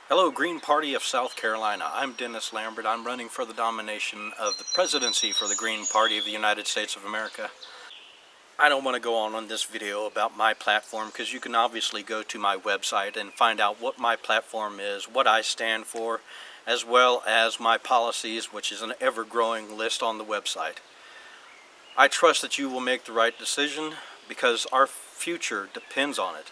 Hello, Green Party of South Carolina. I'm Dennis Lambert. I'm running for the nomination of the presidency for the Green Party of the United States of America. I don't want to go on this video about my platform because you can obviously go to my website and find out what my platform is, what I stand for, as well as my policies, which is an ever-growing list on the website. I trust that you will make the right decision because our future depends on it.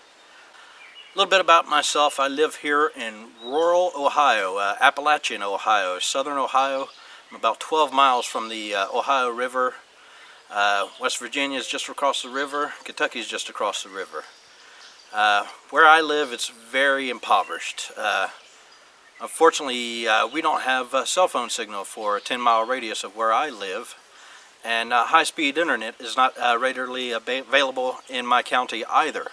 A little bit about myself. I live here in rural Ohio, Appalachian Ohio, southern Ohio. I'm about 12 miles from the Ohio River. West Virginia is just across the river. Kentucky is just across the river. Where I live, it's very impoverished. Unfortunately, we don't have a cell phone signal for a 10-mile radius of where I live. And high-speed internet is not readily available in my county either.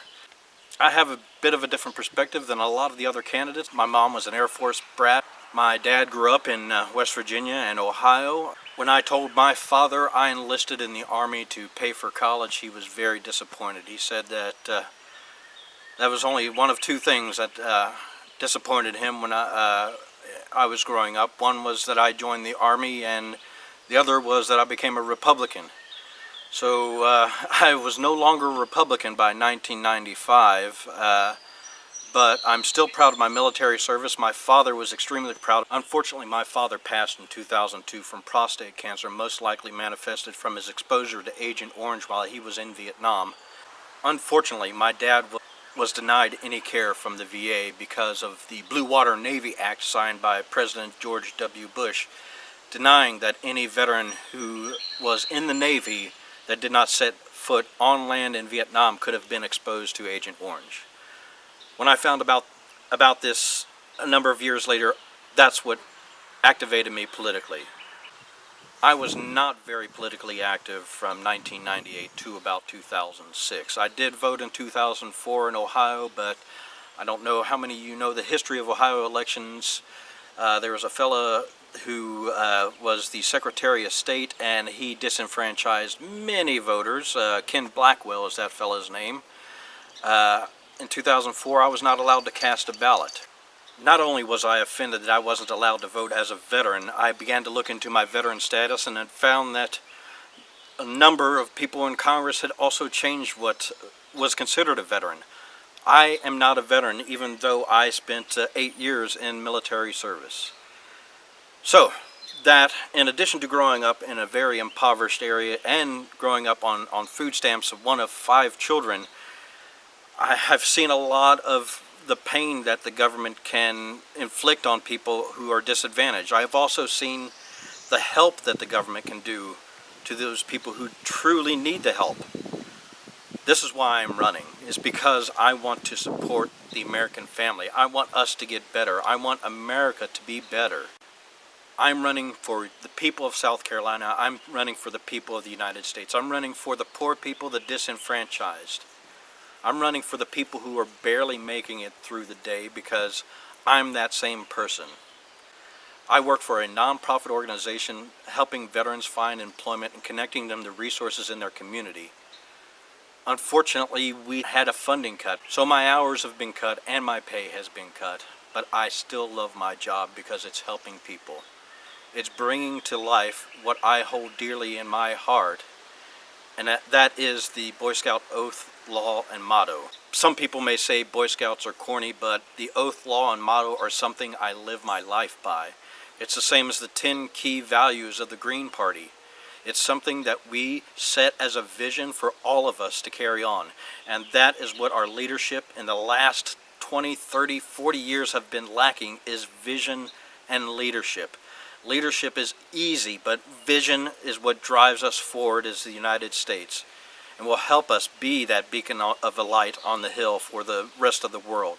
I have a bit of a different perspective than a lot of the other candidates. My mom was an Air Force brat. My dad grew up in West Virginia and Ohio. When I told my father I enlisted in the Army to pay for college, he was very disappointed. He said that that was only one of two things that disappointed him when I was growing up. One was that I joined the Army, and the other was that I became a Republican. So I was no longer a Republican by 1995, but I'm still proud of my military service. My father was extremely proud. Unfortunately, my father passed in 2002 from prostate cancer, most likely manifested from his exposure to Agent Orange while he was in Vietnam. Unfortunately, my dad was denied any care from the VA because of the Blue Water Navy Act signed by President George W. Bush, denying that any veteran who was in the Navy that did not set foot on land in Vietnam could have been exposed to Agent Orange. When I found about this a number of years later, that's what activated me politically. I was not very politically active from 1998 to about 2006. I did vote in 2004 in Ohio, but I don't know how many of you know the history of Ohio elections. There was a fella who was the Secretary of State, and he disenfranchised many voters. Ken Blackwell is that fella's name. In 2004, I was not allowed to cast a ballot. Not only was I offended that I wasn't allowed to vote as a veteran, I began to look into my veteran status and had found that a number of people in Congress had also changed what was considered a veteran. I am not a veteran, even though I spent 8 years in military service. So, that, in addition to growing up in a very impoverished area and growing up on food stamps of one of 5 children, I have seen a lot of the pain that the government can inflict on people who are disadvantaged. I have also seen the help that the government can do to those people who truly need the help. This is why I'm running, is because I want to support the American family. I want us to get better. I want America to be better. I'm running for the people of South Carolina. I'm running for the people of the United States. I'm running for the poor people, the disenfranchised. I'm running for the people who are barely making it through the day because I'm that same person. I work for a nonprofit organization helping veterans find employment and connecting them to resources in their community. Unfortunately, we had a funding cut, so my hours have been cut and my pay has been cut, but I still love my job because it's helping people. It's bringing to life what I hold dearly in my heart, and that is the Boy Scout oath, law, and motto. Some people may say Boy Scouts are corny, but the oath, law, and motto are something I live my life by. It's the same as the 10 key values of the Green Party. It's something that we set as a vision for all of us to carry on, and that is what our leadership in the last 20, 30, 40 years have been lacking, is vision and leadership. Leadership is easy, but vision is what drives us forward as the United States and will help us be that beacon of a light on the hill for the rest of the world.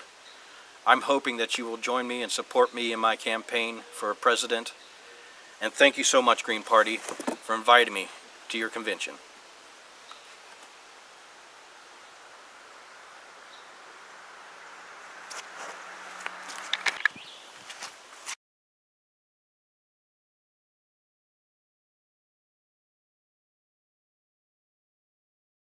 I'm hoping that you will join me and support me in my campaign for president. And thank you so much, Green Party, for inviting me to your convention.